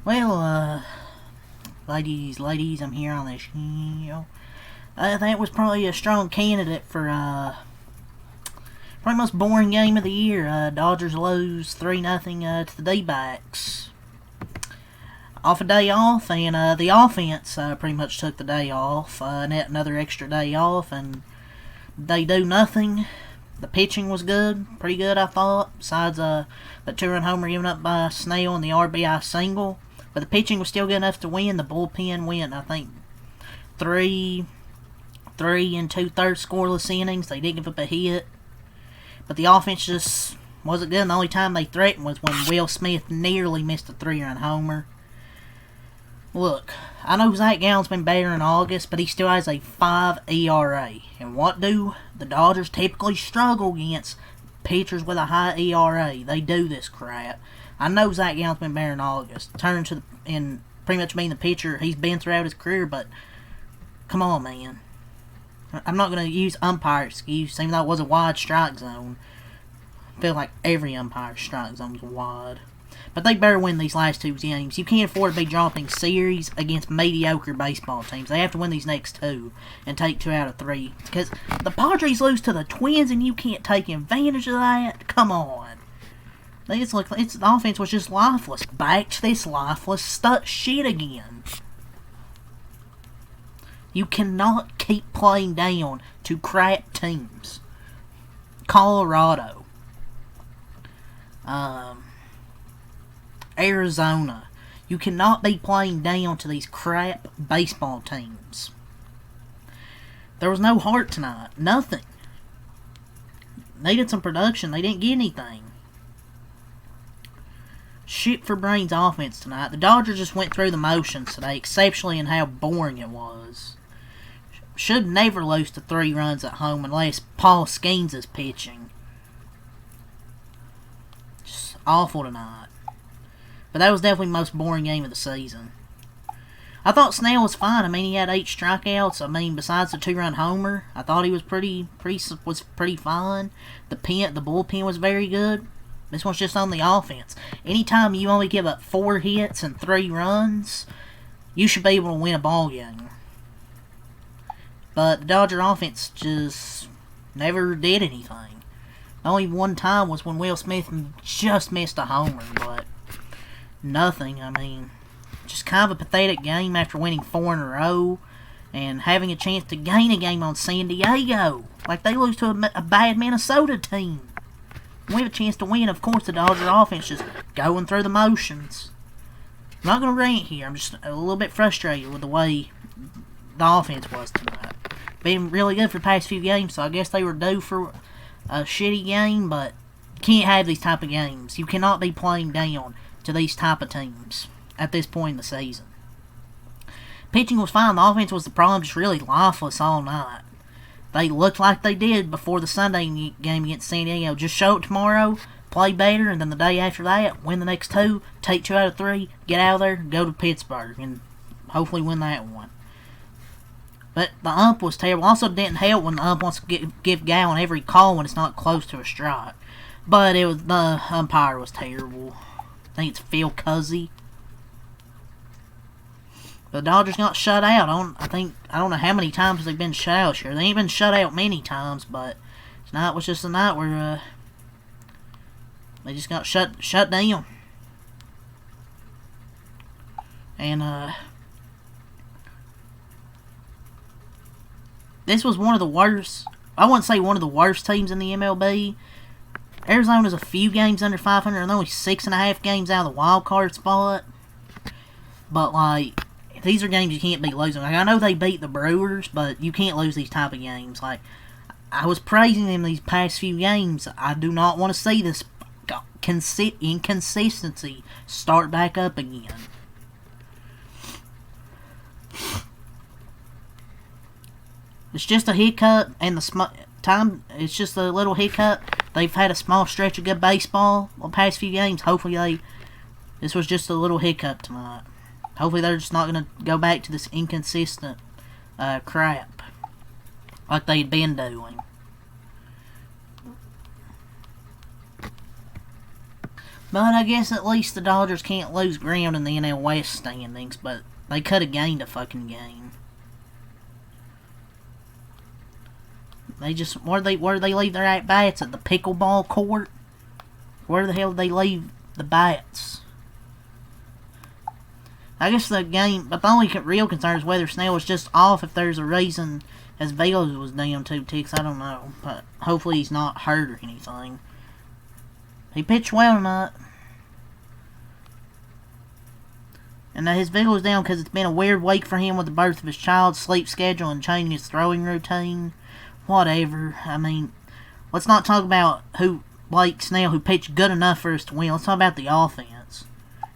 Well, ladies, I'm here on this show. I think it was probably a strong candidate for, probably most boring game of the year. Dodgers lose 3-0 to the D-backs. Off a day off, and the offense pretty much took the day off. Another extra day off, and they do nothing. The pitching was good, pretty good, I thought, besides the two-run homer given up by Snell and the RBI single. But the pitching was still good enough to win. The bullpen went, I think, 3 2/3 scoreless innings. They didn't give up a hit. But the offense just wasn't good. And the only time they threatened was when Will Smith nearly missed a 3-run homer. Look, I know Zach Gallen's been better in August, but he still has a 5 ERA. And what do the Dodgers typically struggle against? Pitchers with a high ERA. They do this crap. I know Zach Gallen's been better in August, and pretty much being the pitcher he's been throughout his career, but come on, man. I'm not going to use umpire excuse, even though it was a wide strike zone. I feel like every umpire strike zone is wide. But they better win these last two games. You can't afford to be dropping series against mediocre baseball teams. They have to win these next two and take 2 out of 3. Because the Padres lose to the Twins and you can't take advantage of that? Come on. The offense was just lifeless. Back to this lifeless shit again. You cannot keep playing down to crap teams. Colorado. Arizona. You cannot be playing down to these crap baseball teams. There was no heart tonight. Nothing. Needed some production. They didn't get anything. Shit for brains offense tonight. The Dodgers just went through the motions today, exceptionally in how boring it was. Should never lose to 3 runs at home unless Paul Skeens is pitching. Just awful tonight. But that was definitely the most boring game of the season. I thought Snell was fine. I mean, he had 8 strikeouts. I mean, besides the 2-run homer, I thought he was pretty fine. The bullpen was very good. This one's just on the offense. Anytime you only give up 4 hits and 3 runs, you should be able to win a ball game. But the Dodger offense just never did anything. The only one time was when Will Smith just missed a homer, but nothing. I mean, just kind of a pathetic game after winning 4 in a row and having a chance to gain a game on San Diego. Like they lose to a bad Minnesota team. We have a chance to win. Of course, the Dodger offense just going through the motions. I'm not going to rant here. I'm just a little bit frustrated with the way the offense was tonight. Been really good for the past few games, so I guess they were due for a shitty game, but you can't have these type of games. You cannot be playing down to these type of teams at this point in the season. Pitching was fine. The offense was the problem, just really lifeless all night. They looked like they did before the Sunday game against San Diego. Just show it tomorrow, play better, and then the day after that, win the next 2, take 2 out of 3, get out of there, go to Pittsburgh, and hopefully win that one. But the ump was terrible. Also didn't help when the ump wants to give Gallen every call when it's not close to a strike. But the umpire was terrible. I think it's Phil Cuzzy. The Dodgers got shut out. I don't know how many times they've been shut out here. They ain't been shut out many times, but tonight was just a night where they just got shut down. And this was one of the worst. I wouldn't say one of the worst teams in the MLB. Arizona's a few games under 500, and only 6.5 games out of the wild card spot. But like, these are games you can't be losing. Like, I know they beat the Brewers, but you can't lose these type of games. Like, I was praising them these past few games. I do not want to see this inconsistency start back up again. It's just a hiccup, and it's just a little hiccup. They've had a small stretch of good baseball the past few games. Hopefully this was just a little hiccup tonight. Hopefully they're just not going to go back to this inconsistent crap like they'd been doing. But I guess at least the Dodgers can't lose ground in the NL West standings, but they could have gained a fucking game. They just, where do they leave their at-bats? At the pickleball court? Where the hell did they leave the bats? I guess the game, but the only real concern is whether Snell was just off, if there's a reason, as Velos was down 2 ticks, I don't know. But hopefully he's not hurt or anything. He pitched well tonight. And his Velos down because it's been a weird week for him with the birth of his child, sleep schedule, and changing his throwing routine. Whatever. I mean, let's not talk about Blake Snell, who pitched good enough for us to win. Let's talk about the offense.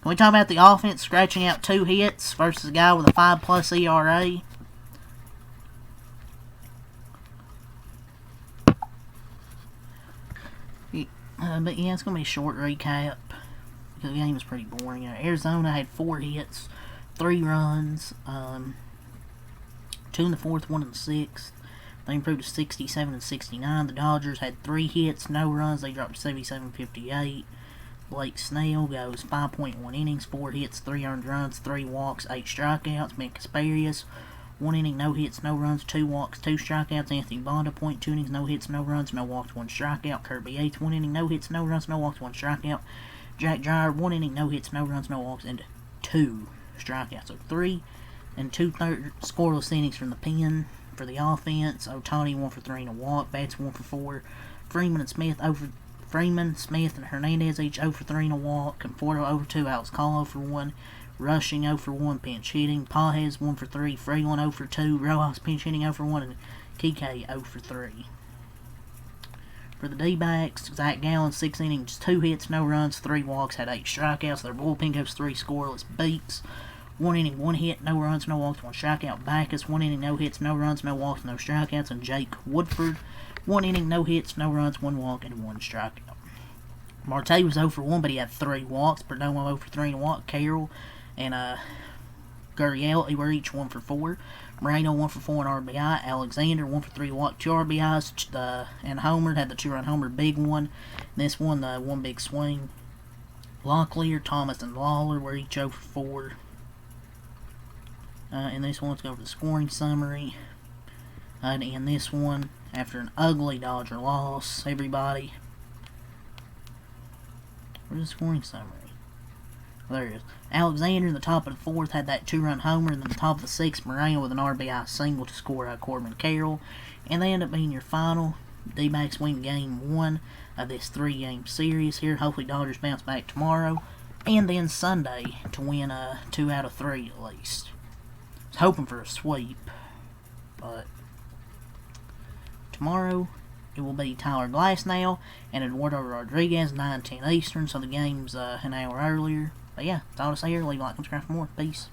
Can we talk about the offense scratching out 2 hits versus a guy with a 5+ ERA? But yeah, it's going to be a short recap because the game was pretty boring. Arizona had 4 hits, 3 runs, 2 in the 4th, 1 in the 6th. They improved to 67 and 69. The Dodgers had 3 hits, no runs. They dropped to 77-58. Blake Snell goes 5.1 innings, 4 hits, 3 earned runs, 3 walks, 8 strikeouts. Ben Kasparius, 1 inning, no hits, no runs, 2 walks, 2 strikeouts. Anthony Bonda, 0.2 innings, no hits, no runs, no walks, 1 strikeout. Kirby Yates, 1 inning, no hits, no runs, no walks, 1 strikeout. Jack Dreyer, 1 inning, no hits, no runs, no walks, and 2 strikeouts. So 3 and 2/3 scoreless innings from the pen for the offense. Ohtani 1 for 3 and a walk. Bats 1 for 4. Freeman, Smith, and Hernandez each 0 for 3 and a walk. Conforto 0 for 2. Alex Call 0 for 1. Rushing 0 for 1. Pinch hitting. Pages 1 for 3. Freeland 0 for 2. Rojas pinch hitting 0 for 1. And Kike 0 for 3. For the D-backs, Zach Gallen 6 innings, 2 hits, no runs, 3 walks, had 8 strikeouts. Their bullpen goes 3 scoreless beats. 1 inning, 1 hit, no runs, no walks, 1 strikeout. Backus, 1 inning, no hits, no runs, no walks, no strikeouts. And Jake Woodford, 1 inning, no hits, no runs, 1 walk, and 1 strikeout. Marte was 0 for 1, but he had 3 walks. Perdomo 0 for 3 and a walk. Carroll and Gurriel were each 1 for 4. Moreno 1 for 4 and RBI. Alexander 1 for 3 walk, 2 RBIs, and homer. Had the 2-run homer, big one. This one, the 1 big swing. Locklear, Thomas, and Lawler were each 0 for 4. And this one, let's go over the scoring summary. And in this one, after an ugly Dodger loss, everybody. Where's the scoring summary? There it is. Alexander in the top of the 4th had that 2-run homer, and then the top of the 6th, Moreno with an RBI single to score Corbin Carroll. And they end up being your final. D-backs win game 1 of this 3-game series here. Hopefully Dodgers bounce back tomorrow. And then Sunday to win 2 out of 3 at least. I was hoping for a sweep, but tomorrow it will be Tyler Glasnow and Eduardo Rodriguez, 9:10 Eastern, so the game's an hour earlier. But yeah, that's all to say here. Leave a like, subscribe for more. Peace.